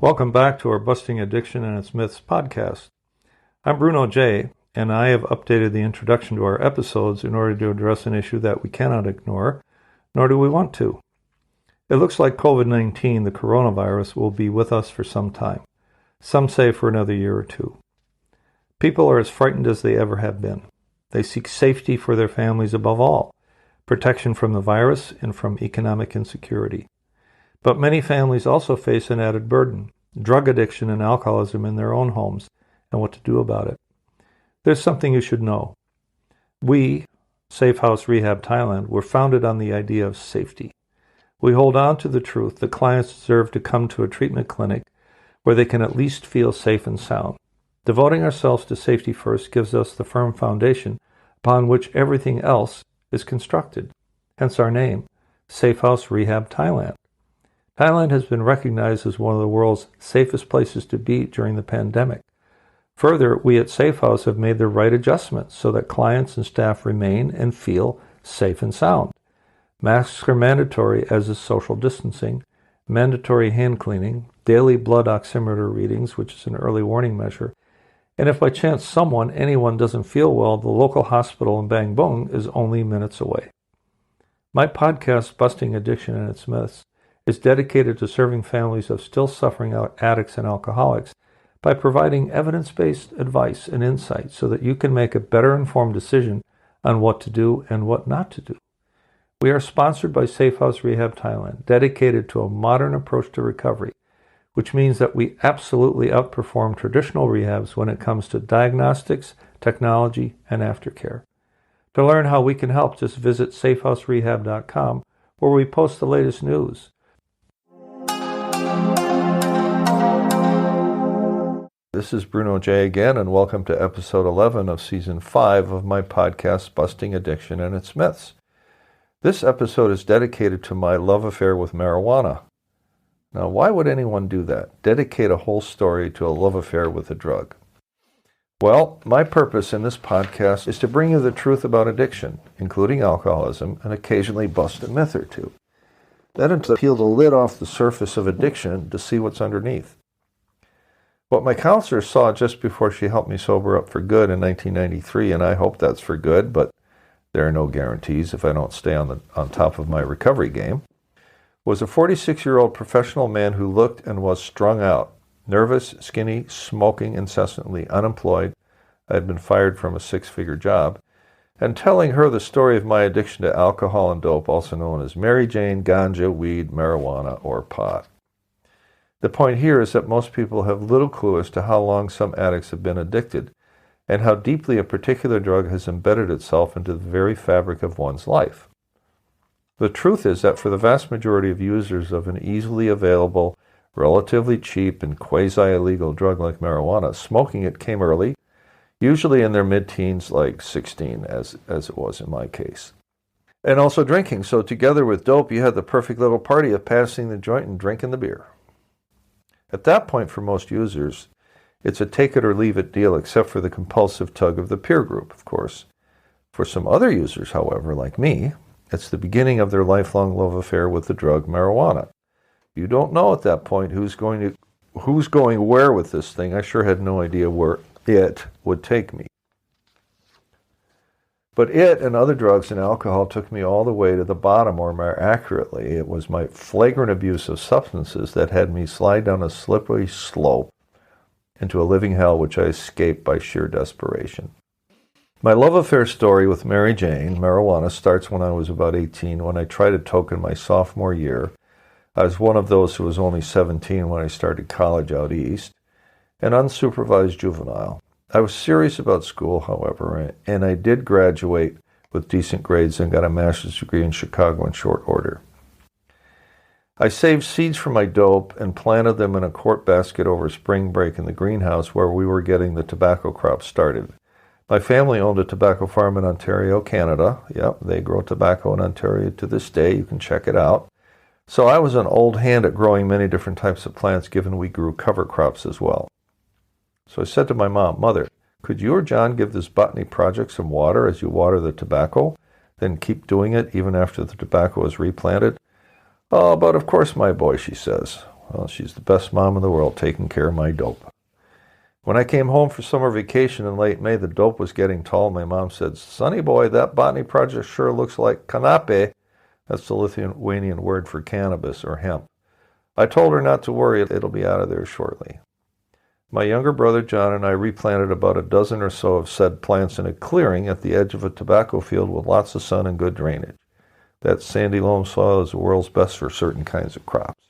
Welcome back to our Busting Addiction and Its Myths podcast. I'm Bruno J., and I have updated the introduction to our episodes in order to address an issue that we cannot ignore, nor do we want to. It looks like COVID-19, the coronavirus, will be with us for some time. Some say for another year or two. People are as frightened as they ever have been. They seek safety for their families above all, protection from the virus and from economic insecurity. But many families also face an added burden, drug addiction and alcoholism in their own homes, and what to do about it. There's something you should know. We, Safe House Rehab Thailand, were founded on the idea of safety. We hold on to the truth that clients deserve to come to a treatment clinic where they can at least feel safe and sound. Devoting ourselves to safety first gives us the firm foundation upon which everything else is constructed, hence our name, Safe House Rehab Thailand. Thailand has been recognized as one of the world's safest places to be during the pandemic. Further, we at Safe House have made the right adjustments so that clients and staff remain and feel safe and sound. Masks are mandatory, as is social distancing, mandatory hand cleaning, daily blood oximeter readings, which is an early warning measure, and if by chance anyone doesn't feel well, the local hospital in Bang Bung is only minutes away. My podcast, Busting Addiction and Its Myths, is dedicated to serving families of still suffering addicts and alcoholics by providing evidence-based advice and insight so that you can make a better informed decision on what to do and what not to do. We are sponsored by Safe House Rehab Thailand, dedicated to a modern approach to recovery, which means that we absolutely outperform traditional rehabs when it comes to diagnostics, technology, and aftercare. To learn how we can help, just visit safehouserehab.com, where we post the latest news. This is Bruno J. again, and welcome to episode 11 of season 5 of my podcast, Busting Addiction and Its Myths. This episode is dedicated to my love affair with marijuana. Now, why would anyone do that? Dedicate a whole story to a love affair with a drug? Well, my purpose in this podcast is to bring you the truth about addiction, including alcoholism, and occasionally bust a myth or two. Then to peel the lid off the surface of addiction to see what's underneath. What my counselor saw just before she helped me sober up for good in 1993, and I hope that's for good, but there are no guarantees if I don't stay on top of my recovery game, was a 46-year-old professional man who looked and was strung out, nervous, skinny, smoking incessantly, unemployed. I had been fired from a 6-figure job, and telling her the story of my addiction to alcohol and dope, also known as Mary Jane, ganja, weed, marijuana, or pot. The point here is that most people have little clue as to how long some addicts have been addicted and how deeply a particular drug has embedded itself into the very fabric of one's life. The truth is that for the vast majority of users of an easily available, relatively cheap, and quasi-illegal drug like marijuana, smoking it came early, usually in their mid-teens, like 16, as it was in my case. And also drinking, so together with dope, you had the perfect little party of passing the joint and drinking the beer. At that point, for most users, it's a take-it-or-leave-it deal, except for the compulsive tug of the peer group, of course. For some other users, however, like me, it's the beginning of their lifelong love affair with the drug marijuana. You don't know at that point who's going where with this thing. I sure had no idea where it would take me. But it and other drugs and alcohol took me all the way to the bottom, or more accurately, it was my flagrant abuse of substances that had me slide down a slippery slope into a living hell which I escaped by sheer desperation. My love affair story with Mary Jane, marijuana, starts when I was about 18, when I tried a token my sophomore year. I was one of those who was only 17 when I started college out east, an unsupervised juvenile. I was serious about school, however, and I did graduate with decent grades and got a master's degree in Chicago in short order. I saved seeds for my dope and planted them in a quart basket over spring break in the greenhouse where we were getting the tobacco crop started. My family owned a tobacco farm in Ontario, Canada. Yep, they grow tobacco in Ontario to this day. You can check it out. So I was an old hand at growing many different types of plants, given we grew cover crops as well. So I said to my mom, "Mother, could you or John give this botany project some water as you water the tobacco, then keep doing it even after the tobacco is replanted?" "Oh, but of course, my boy," she says. Well, she's the best mom in the world, taking care of my dope. When I came home for summer vacation in late May, the dope was getting tall. My mom said, "Sonny boy, that botany project sure looks like canapé." That's the Lithuanian word for cannabis or hemp. I told her not to worry, it'll be out of there shortly. My younger brother John and I replanted about a dozen or so of said plants in a clearing at the edge of a tobacco field with lots of sun and good drainage. That sandy loam soil is the world's best for certain kinds of crops.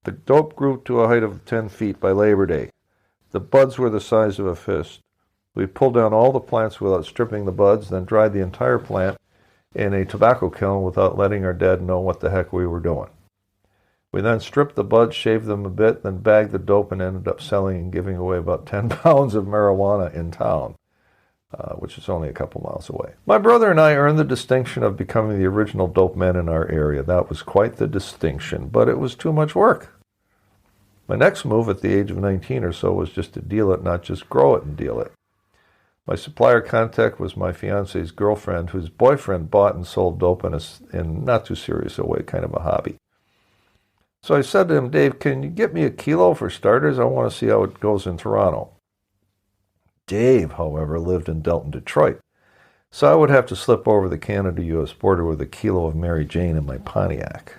The dope grew to a height of 10 feet by Labor Day. The buds were the size of a fist. We pulled down all the plants without stripping the buds, then dried the entire plant in a tobacco kiln without letting our dad know what the heck we were doing. We then stripped the buds, shaved them a bit, then bagged the dope and ended up selling and giving away about 10 pounds of marijuana in town, which is only a couple miles away. My brother and I earned the distinction of becoming the original dope men in our area. That was quite the distinction, but it was too much work. My next move at the age of 19 or so was just to deal it, not just grow it and deal it. My supplier contact was my fiance's girlfriend, whose boyfriend bought and sold dope in not too serious a way, kind of a hobby. So I said to him, "Dave, can you get me a kilo for starters? I want to see how it goes in Toronto." Dave, however, lived in Delton, Detroit, so I would have to slip over the Canada-U.S. border with a kilo of Mary Jane in my Pontiac.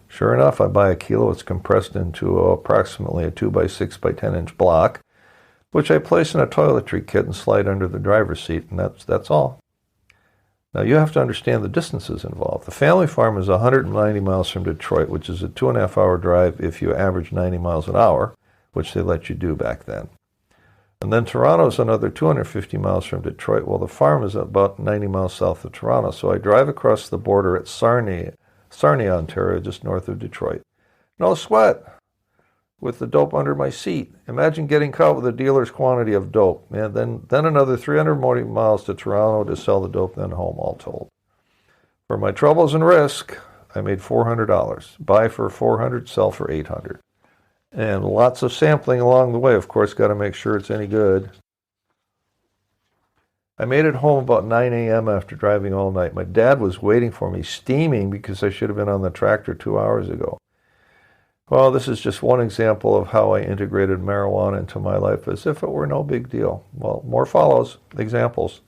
Sure enough, I buy a kilo. It's compressed into approximately a 2x6 by 10-inch block, which I place in a toiletry kit and slide under the driver's seat, and that's all. Now, you have to understand the distances involved. The family farm is 190 miles from Detroit, which is a 2.5-hour drive if you average 90 miles an hour, which they let you do back then. And then Toronto is another 250 miles from Detroit. Well, the farm is about 90 miles south of Toronto, so I drive across the border at Sarnia, Ontario, just north of Detroit. No sweat, with the dope under my seat. Imagine getting caught with a dealer's quantity of dope, and then another 340 miles to Toronto to sell the dope, then home, all told. For my troubles and risk, I made $400. Buy for $400, sell for $800. And lots of sampling along the way, of course, got to make sure it's any good. I made it home about 9 a.m. after driving all night. My dad was waiting for me, steaming because I should have been on the tractor 2 hours ago. Well, this is just one example of how I integrated marijuana into my life as if it were no big deal. Well, more follows, examples.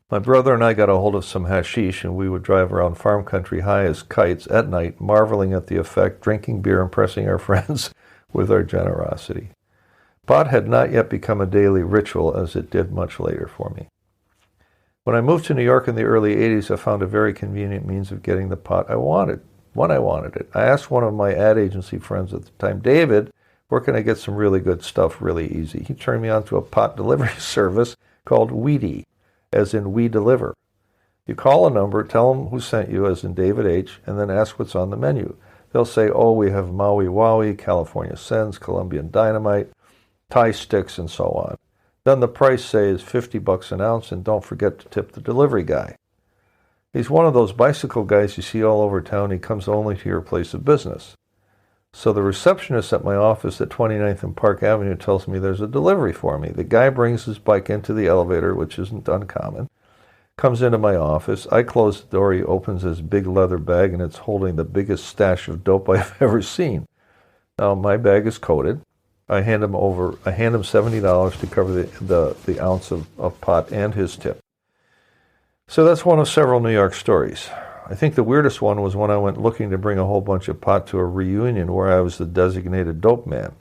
My brother and I got a hold of some hashish, and we would drive around farm country high as kites at night, marveling at the effect, drinking beer, impressing our friends with our generosity. Pot had not yet become a daily ritual, as it did much later for me. When I moved to New York in the early 80s, I found a very convenient means of getting the pot I wanted, when I wanted it. I asked one of my ad agency friends at the time, "David, where can I get some really good stuff really easy?" He turned me on to a pot delivery service called Weedy, as in we deliver. You call a number, tell them who sent you, as in David H., and then ask what's on the menu. They'll say, "Oh, we have Maui Wowie, California Sens, Colombian Dynamite, Thai sticks, and so on." Then the price, say, is $50 an ounce, and don't forget to tip the delivery guy. He's one of those bicycle guys you see all over town. He comes only to your place of business. So the receptionist at my office at 29th and Park Avenue tells me there's a delivery for me. The guy brings his bike into the elevator, which isn't uncommon, comes into my office. I close the door. He opens his big leather bag, and it's holding the biggest stash of dope I've ever seen. Now, my bag is coated. I hand him $70 to cover the ounce of pot and his tip. So that's one of several New York stories. I think the weirdest one was when I went looking to bring a whole bunch of pot to a reunion where I was the designated dope man.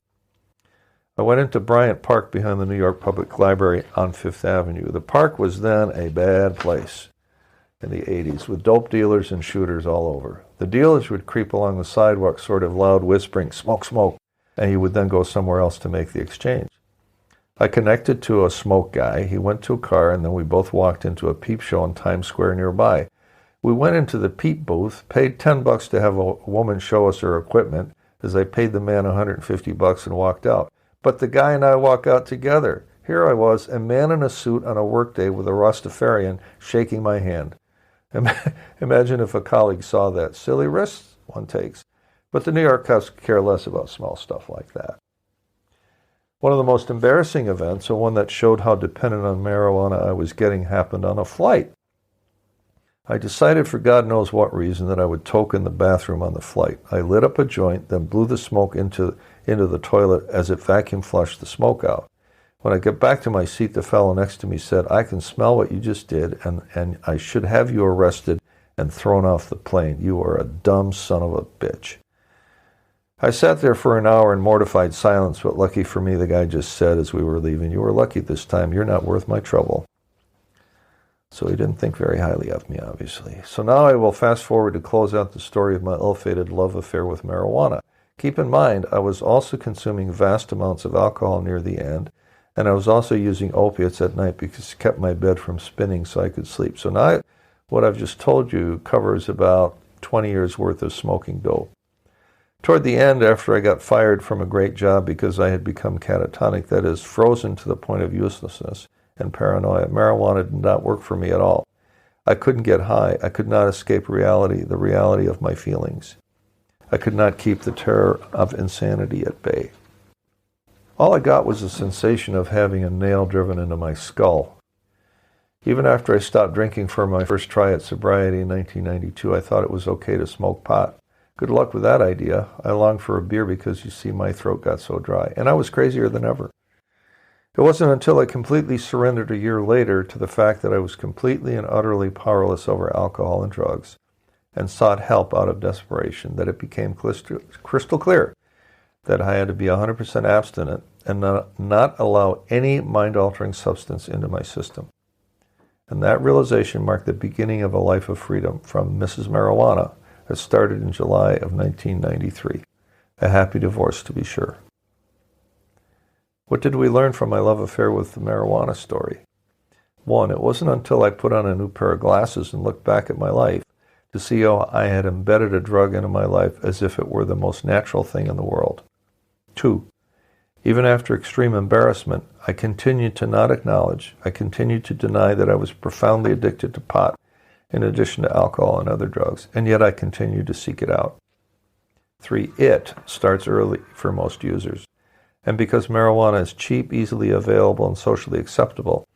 I went into Bryant Park behind the New York Public Library on Fifth Avenue. The park was then a bad place in the 80s, with dope dealers and shooters all over. The dealers would creep along the sidewalk, sort of loud whispering, "Smoke, smoke," and he would then go somewhere else to make the exchange. I connected to a smoke guy. He went to a car, and then we both walked into a peep show in Times Square nearby. We went into the peep booth, paid $10 to have a woman show us her equipment, as I paid the man $150 and walked out. But the guy and I walk out together. Here I was, a man in a suit on a workday with a Rastafarian shaking my hand. Imagine if a colleague saw that. Silly risks one takes. But the New York cops care less about small stuff like that. One of the most embarrassing events, and one that showed how dependent on marijuana I was getting, happened on a flight. I decided for God knows what reason that I would toke in the bathroom on the flight. I lit up a joint, then blew the smoke into the toilet as it vacuum flushed the smoke out. When I got back to my seat, the fellow next to me said, "I can smell what you just did, and I should have you arrested and thrown off the plane. You are a dumb son of a bitch." I sat there for an hour in mortified silence, but lucky for me, the guy just said as we were leaving, "You were lucky this time. You're not worth my trouble." So he didn't think very highly of me, obviously. So now I will fast forward to close out the story of my ill-fated love affair with marijuana. Keep in mind, I was also consuming vast amounts of alcohol near the end, and I was also using opiates at night because it kept my bed from spinning so I could sleep. So now what I've just told you covers about 20 years worth of smoking dope. Toward the end, after I got fired from a great job because I had become catatonic, that is, frozen to the point of uselessness and paranoia, marijuana did not work for me at all. I couldn't get high. I could not escape reality, the reality of my feelings. I could not keep the terror of insanity at bay. All I got was a sensation of having a nail driven into my skull. Even after I stopped drinking for my first try at sobriety in 1992, I thought it was okay to smoke pot. Good luck with that idea. I longed for a beer because, you see, my throat got so dry, and I was crazier than ever. It wasn't until I completely surrendered a year later to the fact that I was completely and utterly powerless over alcohol and drugs and sought help out of desperation that it became crystal clear that I had to be 100% abstinent and not allow any mind-altering substance into my system. And that realization marked the beginning of a life of freedom from Mrs. Marijuana that started in July of 1993. A happy divorce, to be sure. What did we learn from my love affair with the marijuana story? 1, it wasn't until I put on a new pair of glasses and looked back at my life to see how I had embedded a drug into my life as if it were the most natural thing in the world. 2, even after extreme embarrassment, I continued to not acknowledge, I continued to deny that I was profoundly addicted to pot in addition to alcohol and other drugs, and yet I continued to seek it out. 3, it starts early for most users. And because marijuana is cheap, easily available, and socially acceptable,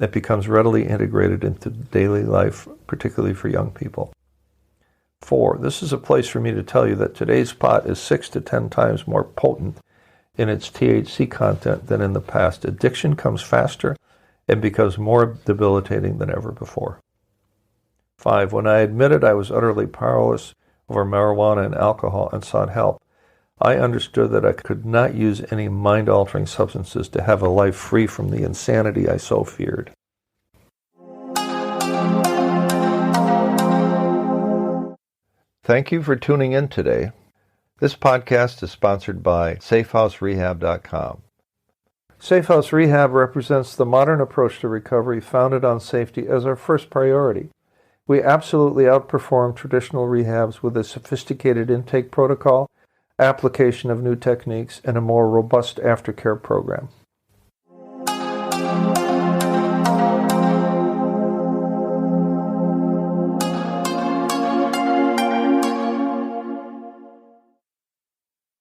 it becomes readily integrated into daily life, particularly for young people. 4, this is a place for me to tell you that today's pot is 6 to 10 times more potent in its THC content than in the past. Addiction comes faster and becomes more debilitating than ever before. 5, when I admitted I was utterly powerless over marijuana and alcohol and sought help, I understood that I could not use any mind-altering substances to have a life free from the insanity I so feared. Thank you for tuning in today. This podcast is sponsored by SafeHouseRehab.com. SafeHouse Rehab represents the modern approach to recovery founded on safety as our first priority. We absolutely outperform traditional rehabs with a sophisticated intake protocol, application of new techniques, and a more robust aftercare program.